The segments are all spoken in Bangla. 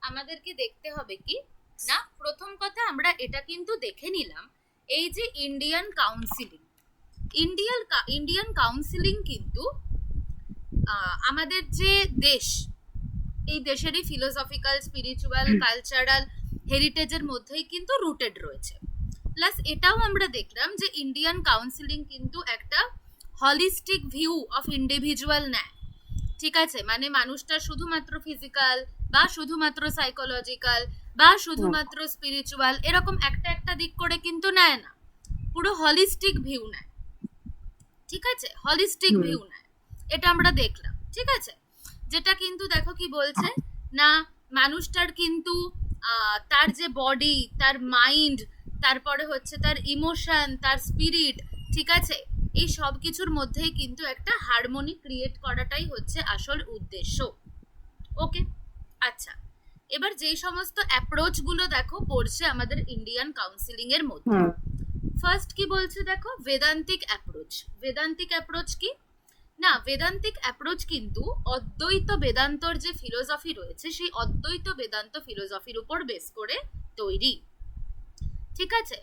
আমাদেরকে দেখতে হবে কি না, প্রথম কথা আমরা এটা কিন্তু দেখে নিলাম, এই যে ইন্ডিয়ান কাউন্সিলিং কিন্তু আমাদের যে দেশ, এই দেশেরই ফিলোসফিক্যাল, স্পিরিচুয়াল, কালচারাল হেরিটেজের মধ্যেই কিন্তু রুটেড রয়েছে। প্লাস এটাও আমরা দেখলাম যে ইন্ডিয়ান কাউন্সিলিং কিন্তু একটা হলিস্টিক ভিউ অফ ইন্ডিভিজুয়াল নেয়, ঠিক আছে? মানে মানুষটা শুধুমাত্র ফিজিক্যাল বা শুধুমাত্র সাইকোলজিক্যাল বা শুধুমাত্র স্পিরিচুয়াল এরকম একটা একটা দিক করে কিন্তু নেয় না, পুরো হলিস্টিক ভিউ নেয়, ঠিক আছে? হলিস্টিক ভিউ নেয়, এটা আমরা দেখলাম, ঠিক আছে? যেটা কিন্তু দেখো কি বলছে না, মানুষটার কিন্তু তার যে বডি, তার মাইন্ড, তারপরে হচ্ছে তার ইমোশন, তার স্পিরিট, ঠিক আছে, এই সব কিছুর মধ্যেই কিন্তু একটা হারমোনি ক্রিয়েট করাটাই হচ্ছে আসল উদ্দেশ্য। ওকে, আচ্ছা, এবার যেই সমস্ত অ্যাপ্রোচ গুলো দেখো পড়ছে আমাদের ইন্ডিয়ান কাউন্সিলিং এর মধ্যে, ফার্স্ট কি বলছে দেখো, বেদান্তিক অ্যাপ্রোচ। বেদান্তিক অ্যাপ্রোচ কি না, বেদান্তিক অ্যাপ্রোচ কিন্তু অদ্বৈত বেদান্তর যে ফিলোসফি রয়েছে সেই অদ্বৈত বেদান্ত ফিলোসফির উপর বেস করে তৈরি, ঠিক আছে?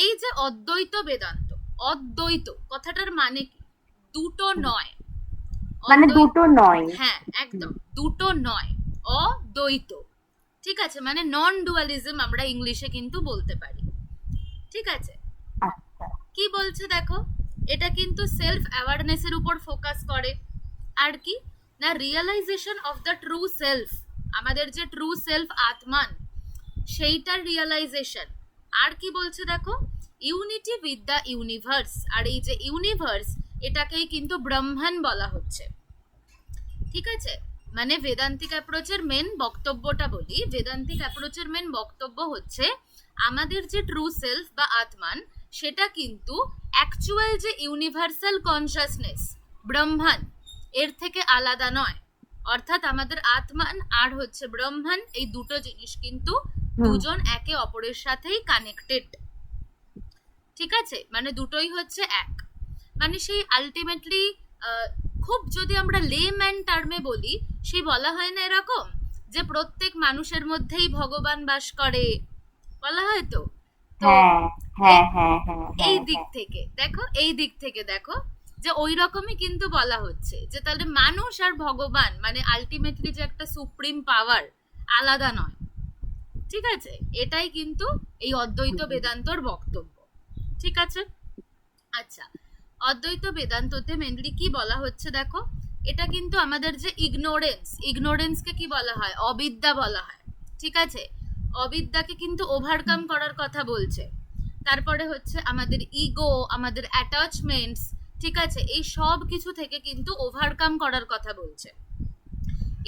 এই যে অদ্বৈত বেদান্ত, অদ্বৈত কথাটার মানে কি? দুটো নয়, মানে দুটো নয়, হ্যাঁ একদম দুটো নয়, অদ্বৈত, ঠিক আছে? মানে নন ডুয়ালিজম আমরা ইংলিশে কিন্তু বলতে পারি, ঠিক আছে? কি বলছে দেখো, এটা কিন্তু সেলফ অ্যাওয়ারনেসের উপর ফোকাস করে, আর কি না, realisation of the true self, আমাদের যে ট্রু সেলফ আত্মান সেইটার রিয়েলাইজেশন। আর কি বলছে দেখো, ইউনিটি উইথ দ্য ইউনিভার্স, আর এই যে ইউনিভার্স এটাকেই কিন্তু ব্রহ্মাণ্ড বলা হচ্ছে, ঠিক আছে? মানে বেদান্তিক অ্যাপ্রোচের মেন বক্তব্যটা বলি, বেদান্তিক অ্যাপ্রোচের মেন বক্তব্য হচ্ছে আমাদের যে ট্রু সেলফ বা আত্মান সেটা কিন্তু অ্যাকচুয়াল যে ইউনিভার্সাল কনসাসনেস ব্রহ্মাণ্ড এর থেকে আলাদা নয়, অর্থাৎ আমাদের আত্মান আর হচ্ছে ব্রহ্মাণ্ড এই দুটো জিনিস কিন্তু দুজন একে অপরের সাথেই কানেক্টেড, ঠিক আছে? মানে দুটোই হচ্ছে এক, মানে সেই আলটিমেটলি খুব যদি আমরা লেম্যান টার্মে বলি, সেই বলা হয় না এরকম যে প্রত্যেক মানুষের মধ্যেই ভগবান বাস করে, বলা হয় তো এই দিক থেকে দেখো, এই দিক থেকে দেখো যে ওই রকমই কিন্তু বলা হচ্ছে যে তাহলে মানুষ আর ভগবান মানে আলটিমেটলি যে একটা সুপ্রিম পাওয়ার, আলাদা নয়, ঠিক আছে? এটাই কিন্তু এই অদ্বৈত বেদান্তর বক্তব্য, ঠিক আছে? আচ্ছা, অদ্বৈত বেদান্ততে মেনলি কি বলা হচ্ছে দেখো, এটা কিন্তু আমাদের যে ইগনোরেন্সকে কি বলা হয়? অবিদ্যা বলা হয়, ঠিক আছে? অবিদ্যাকে কিন্তু ওভারকাম করার কথা বলছে। তারপরে হচ্ছে আমাদের ইগো, আমাদের অ্যাটাচমেন্টস, ঠিক আছে, এই সব কিছু থেকে কিন্তু ওভারকাম করার কথা বলছে।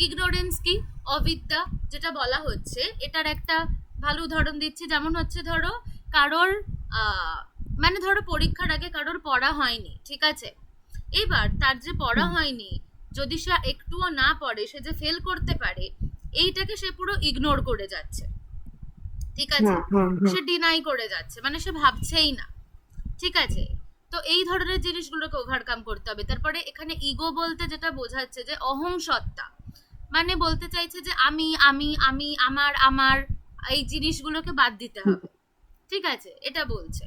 ইগনোরেন্স কি? অবিদ্যা যেটা বলা হচ্ছে, এটার একটা ভালো উদাহরণ দিচ্ছি, যেমন হচ্ছে ধরো কারোর মানে ধরো পরীক্ষার আগে কারোর পড়া হয়নি, ঠিক আছে? এবার তার যে পড়া হয়নি, যদি সে একটুও না পড়ে সে যে ফেল করতে পারে, এইটাকে সে পুরো ইগনোর করে যাচ্ছে, ঠিক আছে? সে ডিনাই করে যাচ্ছে, মানে সে ভাবছেই না, ঠিক আছে? তো এই ধরনের জিনিসগুলোকে ওভারকাম করতে হবে। তারপরে এখানে ইগো বলতে যেটা বোঝাচ্ছে যে অহং সত্তা, মানে বলতে চাইছে যে আমি আমি আমি আমার আমার এই জিনিসগুলোকে বাদ দিতে হবে, ঠিক আছে? এটা বলছে।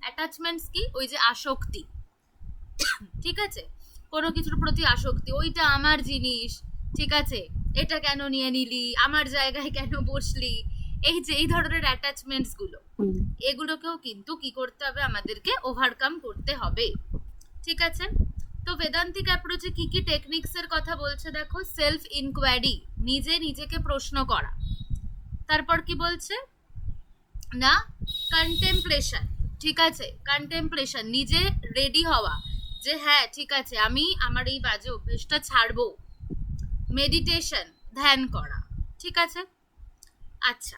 অ্যাটাচমেন্টস কি? ওই যে আসক্তি, ঠিক আছে, কোনো কিছুর প্রতি আসক্তি, ওইটা আমার জিনিস, ঠিক আছে, এটা কেন নিয়ে নিলি, আমার জায়গায় কেন বসলি, এই যে এই ধরনের অ্যাটাচমেন্টস গুলো, এগুলোকেও কিন্তু কি করতে হবে, আমাদেরকে ওভারকাম করতে হবে, ঠিক আছে? তো বেদান্তিক অ্যাপ্রোচে কি কি টেকনিক্স এর কথা বলছে দেখো, সেলফ ইনকোয়ারি, নিজেকে প্রশ্ন করা, তারপর কি বলছে না, কন্টেম্পলেশন, ঠিক আছে, কন্টেম্পলেশন, নিজে রেডি হওয়া যে হ্যাঁ ঠিক আছে আমি আমার এই বাজে অভ্যেসটা ছাড়বো, মেডিটেশন, ধ্যান করা, ঠিক আছে? আচ্ছা,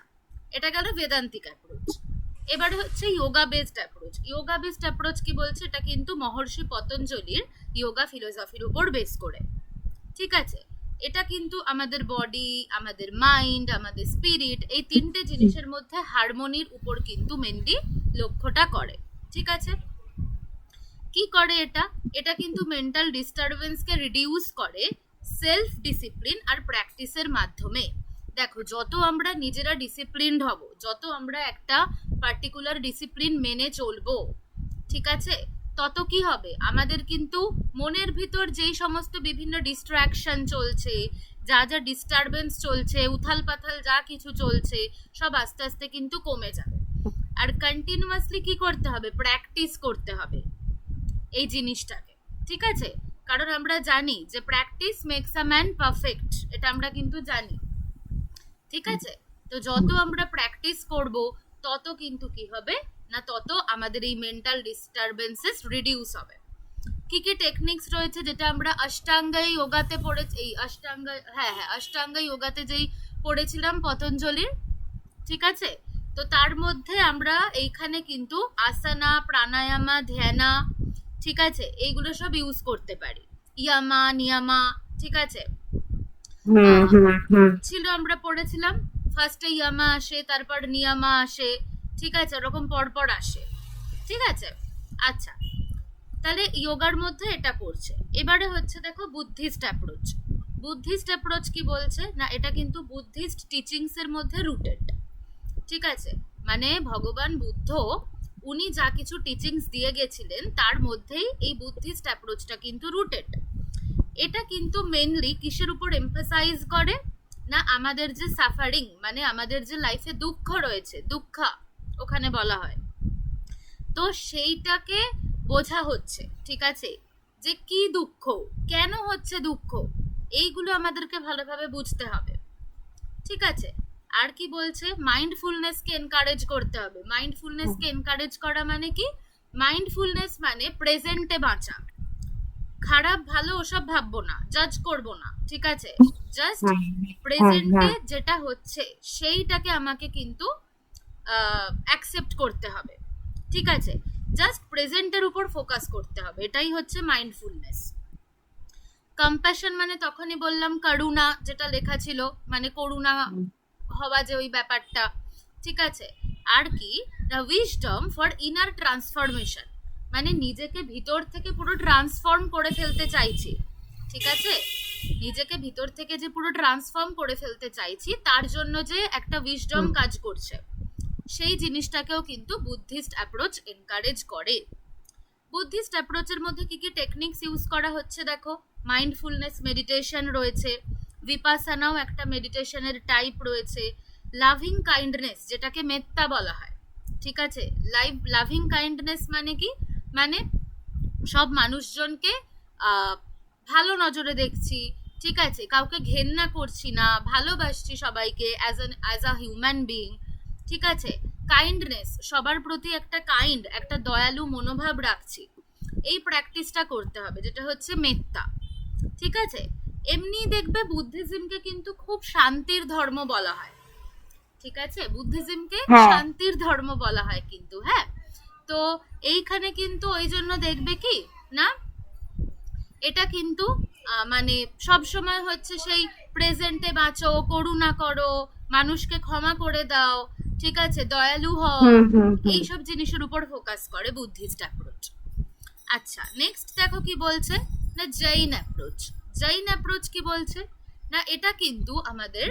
এটা গেল বেদান্তিক অ্যাপ্রোচ। এবারে হচ্ছে যোগা বেসড অ্যাপ্রোচ কি বলছে, এটা কিন্তু মহর্ষি পতঞ্জলির যোগা ফিলোসফির উপর বেস করে, ঠিক আছে? এটা কিন্তু আমাদের বডি, আমাদের মাইন্ড, আমাদের স্পিরিট, এই তিনটে জিনিসের মধ্যে হারমোনির উপর কিন্তু মেনলি লক্ষ্যটা করে, ঠিক আছে? কি করে এটা? এটা কিন্তু মেন্টাল ডিস্টারবেন্সকে রিডিউস করে, সেলফ ডিসিপ্লিন আর প্র্যাকটিসের মাধ্যমে। দেখো, যত আমরা নিজেরা ডিসিপ্লিনড হব, যত আমরা একটা পার্টিকুলার ডিসিপ্লিন মেনে চলবো, ঠিক আছে, তত কি হবে, আমাদের কিন্তু মনের ভিতর যেই সমস্ত বিভিন্ন ডিস্ট্রাকশন চলছে, যা যা ডিস্টারবেন্স চলছে, উথাল পাথাল যা কিছু চলছে, সব আস্তে আস্তে কিন্তু কমে যাবে। আর কন্টিনিউয়াসলি কি করতে হবে, প্র্যাকটিস করতে হবে এই জিনিসটাকে, ঠিক আছে, কারণ আমরা জানি যে practice makes a man perfect, এটা আমরা কিন্তু জানি, ঠিক আছে। তো যত আমরা প্র্যাকটিস করব তত কিন্তু কি হবে না, তত আমাদের এই মেন্টাল ডিস্টারবেন্সেস রিডিউস হবে। কি কি টেকনিক্স রয়েছে যেটা আমরা অষ্টাঙ্গা যোগাতে পড়েছি, এই অষ্টাঙ্গা যোগাতে যেই পড়েছিলাম পতঞ্জলির, ঠিক আছে, তো তার মধ্যে আমরা এইখানে কিন্তু আসনা, প্রাণায়ামা, ধ্যানা, ঠিক আছে, এইগুলো সব ইউজ করতে পারি, ইয়ামা, নিয়ামা, ঠিক আছে, ছিল আমরা পড়েছিলাম, ফার্স্টে ইয়ামা আসে, তারপর নিয়ামা আসে, ঠিক আছে, ওরকম পরপর আসে, ঠিক আছে। আচ্ছা, তাহলে যোগার মধ্যে এটা পড়ছে। এবারে হচ্ছে দেখো বুদ্ধিস্ট অ্যাপ্রোচ। বুদ্ধিস্ট অ্যাপ্রোচ কি বলছে না, এটা কিন্তু বুদ্ধিস্ট টিচিংস এর মধ্যে রুটেড, ঠিক আছে, মানে ভগবান বুদ্ধ উনি যা কিছু টিচিংস দিয়ে গেছিলেন তার মধ্যেই এই বুদ্ধিস্ট অ্যাপ্রোচটা কিন্তু রুটেড। এটা কিন্তু মেইনলি কিসের উপর এমফাসাইজ করে না, আমাদের যে সাফারিং, মানে আমাদের যে লাইফে দুঃখ রয়েছে, দুঃখা ওখানে বলা হয়, তো সেইটাকে বোঝা হচ্ছে, ঠিক আছে, যে কি দুঃখ, কেন হচ্ছে দুঃখ, এইগুলো আমাদেরকে ভালোভাবে বুঝতে হবে, ঠিক আছে। আর কি বলছে, মাইন্ডফুলনেসকে এনকারেজ করতে হবে। মাইন্ডফুলনেসকে এনকারেজ করা মানে কি, মাইন্ডফুলনেস মানে প্রেজেন্টে বাঁচা, খারাপ ভালো ওসব ভাববো না, জাজ করবো না, ঠিক আছে, জাস্ট প্রেজেন্টে যেটা হচ্ছে সেইটাকে আমাকে কিন্তু অ্যাকসেপ্ট করতে হবে, ঠিক আছে, জাস্ট প্রেজেন্টের উপর ফোকাস করতে হবে, এটাই হচ্ছে মাইন্ডফুলনেস। কম্প্যাশন মানে তখনই বললাম করুণা, যেটা লেখা ছিল, মানে করুণা হওয়া যে ওই ব্যাপারটা, ঠিক আছে। আর কি না, উইজডম ফর ইনার ট্রান্সফরমেশন, মানে নিজেকে ভিতর থেকে পুরো ট্রান্সফর্ম করে ফেলতে চাইছি, ঠিক আছে, নিজেকে ভিতর থেকে যে পুরো ট্রান্সফর্ম করে ফেলতে চাইছি তার জন্য যে একটা উইজডম কাজ করছে, সেই জিনিসটাকেও কিন্তু বুদ্ধিস্ট অ্যাপ্রোচ এনকারেজ করে। বুদ্ধিস্ট অ্যাপ্রোচের মধ্যে কি কি টেকনিক্স ইউজ করা হচ্ছে দেখো, মাইন্ডফুলনেস মেডিটেশন রয়েছে, ভিপাসানাও একটা মেডিটেশনের টাইপ রয়েছে, লাভিং কাইন্ডনেস যেটাকে মেত্তা বলা হয়, ঠিক আছে, লাভিং কাইন্ডনেস মানে কি, মানে সব মানুষজনকে ভালো নজরে দেখছি, ঠিক আছে, কাউকে ঘেন্না করছি না, ভালোবাসছি সবাইকে অ্যাজ আ হিউম্যান বিইং, ঠিক আছে। কাইন্ডনেস, সবার প্রতি একটা একটা দয়ালু মনোভাব রাখছি, এই প্র্যাকটিসটা করতে হবে, যেটা হচ্ছে মেত্তা, ঠিক আছে। এমনি দেখবে বুদ্ধিজমকে কিন্তু খুব শান্তির ধর্ম বলা হয়, ঠিক আছে, বুদ্ধিজমকে শান্তির ধর্ম বলা হয় কিন্তু, হ্যাঁ, তো এইখানে কিন্তু ওই জন্য দেখবে কি না, এটা কিন্তু মানে সব সময় হচ্ছে সেই প্রেজেন্টে বাঁচো, করুণা করো, মানুষকে ক্ষমা করে দাও, ঠিক আছে, দয়ালু হও, এইসব জিনিসের উপর ফোকাস করে বুদ্ধিস্ট অ্যাপ্রোচ। আচ্ছা, নেক্সট দেখো কি বলছে না, জৈন অ্যাপ্রোচ। জৈন অ্যাপ্রোচ কি বলছে না, এটা কিন্তু আমাদের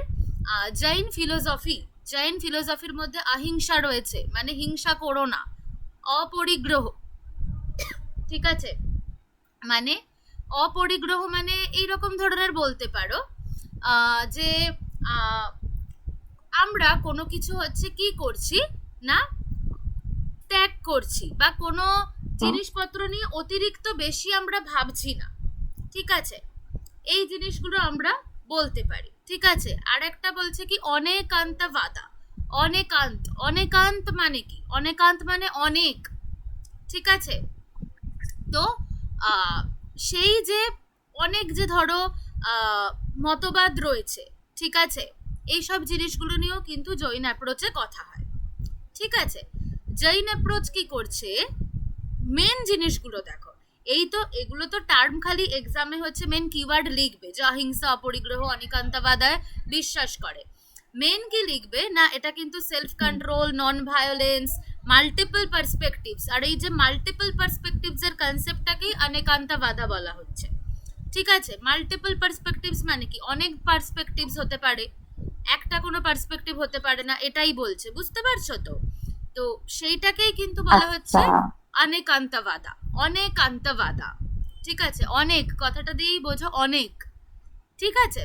জৈন ফিলোসফির মধ্যে অহিংসা রয়েছে, মানে হিংসা করো না, অপরিগ্রহ, ঠিক আছে, মানে অপরিগ্রহ মানে এইরকম ধরনের বলতে পারো যে আমরা কোনো কিছু হচ্ছে কি করছি না, ত্যাগ করছি, বা কোনো জিনিসপত্র নিয়ে অতিরিক্ত বেশি আমরা ভাবছি না, ঠিক আছে, এই জিনিসগুলো আমরা বলতে পারি, ঠিক আছে। আর একটা বলছে কি অনেকান্তবাদা, অনেকান্ত মানে কি, অনেকান্ত মানে অনেক, ঠিক আছে, তো সেই যে অনেক যে ধরো মতবাদ রয়েছে, ঠিক আছে, এইসব জিনিসগুলো নিয়েও কিন্তু জৈন অ্যাপ্রোচে কথা হয়, ঠিক আছে। জৈন অ্যাপ্রোচ কি করছে, মেন জিনিসগুলো দেখো, এই তো এগুলো তো টার্ম খালি এক্সামে হচ্ছে মেন কিওয়ার্ড লিখবে, যে অহিংসা, অপরিগ্রহ, অনিকান্তবাদায় বিশ্বাস করে, মেন কি লিখবে না, এটা কিন্তু self control, non violence, multiple perspectives, আর এই যে মাল্টিপল পার্সপেক্টিভস এর কনসেপ্টটাকেই অনেকান্তবাদা বলা হচ্ছে, ঠিক আছে, মাল্টিপল পার্সপেক্টিভস মানে কি অনেক পার্সপেক্টিভস হতে পারে, একটা কোনো পার্সপেক্টিভ হতে পারে না, এটাই বলছে, বুঝতে পারছো তো? তো সেইটাকেই কিন্তু বলা হচ্ছে আচ্ছা অনেকান্তবাদা। অনেকান্তবাদা, ঠিক আছে, অনেক কথাটা দিয়েই বোঝো, অনেক, ঠিক আছে।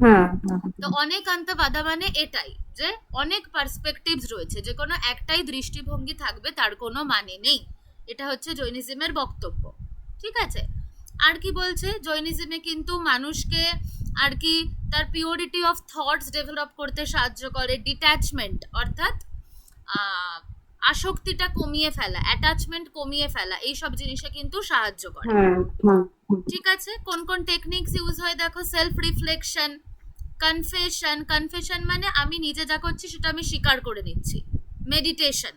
হুম হুম তো অনেকান্তবাদা মানে এটাই যে অনেক পার্সপেক্টিভস রয়েছে, যে কোনো একটাই দৃষ্টিভঙ্গি থাকবে তার কোনো মানে নেই। এটা হচ্ছে জৈনিজমের বক্তব্য, ঠিক আছে। আর কি বলছে, জৈনিজমে কিন্তু মানুষকে আর কি তার পিওরিটি অফ থটস ডেভেলপ করতে সাহায্য করে, ডিট্যাচমেন্ট অর্থাৎ আসক্তিটা কমিয়ে ফেলা, অ্যাটাচমেন্ট কমিয়ে ফেলা, এইসব জিনিসে কিন্তু সাহায্য করে, হুম হুম হুম। ঠিক আছে। কোন কোন টেকনিক্স ইউজ হয় দেখো, সেলফ রিফ্লেকশন, কনফেশন, কনফেশন মানে আমি নিজে যা করছি সেটা আমি স্বীকার করে নিচ্ছি, মেডিটেশন,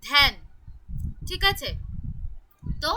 ধ্যান, ঠিক আছে। তো